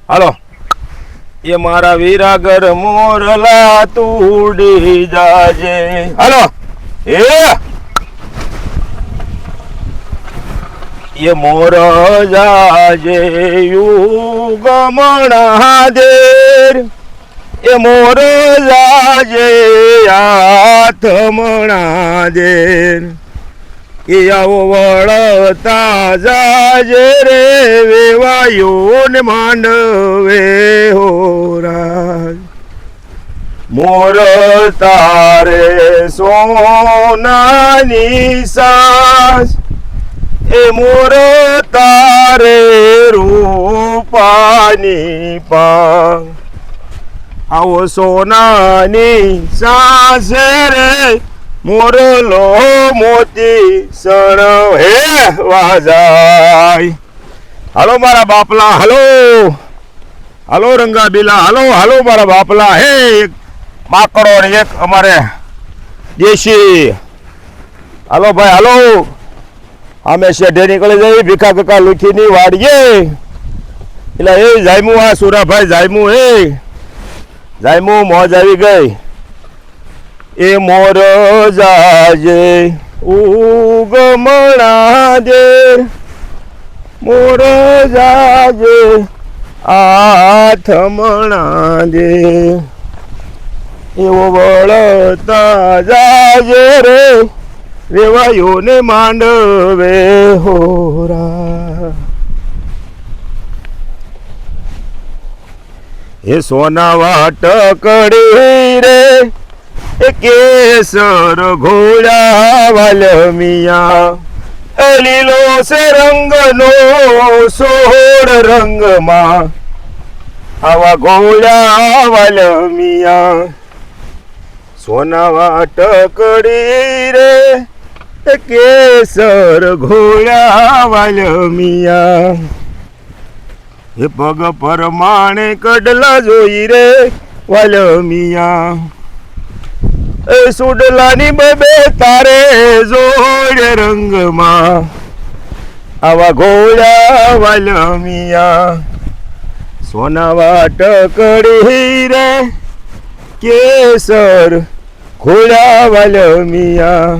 હાલો એ મારા વીરાગર મોરલા તુડી જાજે હાલો એ મોર જાજે યુગમણા દેર એ મોર જાજે આથમણા દેર એ આવો વળતા જાજે રે વેવાયો ને માંડવે હોરાજ મોર તારે સોનાની સાસ એ મોર તારે રૂપાની પા આવો સોનાની સાસ રે મોરલો મોતી સણ હે વાજાય હાલો મારા બાપલા હાલો હાલો રંગા બીલા હાલો હાલો મારા બાપલા હે એક માકડો ને એક અમારે દેશી હાલો ભાઈ હાલો અમે શેઢે નીકળી જઈ ભીખા કકા લુખીની વાડીએ એટલે એ જાયમું આ સુરાભાઈ જાયમું એ જાયમું મોજ આવી ગઈ એ મોર જાજે ઉગમણા દે મોર જાજે આથમણા દે એવો વળતા જાજે રે વેવાયો ને માંડવે હોરા એ સોના વાટકડી રે એ કેસર ઘોડા વાલમિયા લીલો સે રંગનો સોળ રંગમાં આવા ઘોડા વાલમિયા સોના વાટકડી રે એ કેસર ઘોડા વાલમિયા એ પગ પરમાણે કડલા જોઈ રે વાલમિયા એ સુડલાની બબે તારે જોડ રંગમાં આવા ઘોડા વાલમિયા સોના વાટકડી રે કેસર ઘોડા વાલમિયા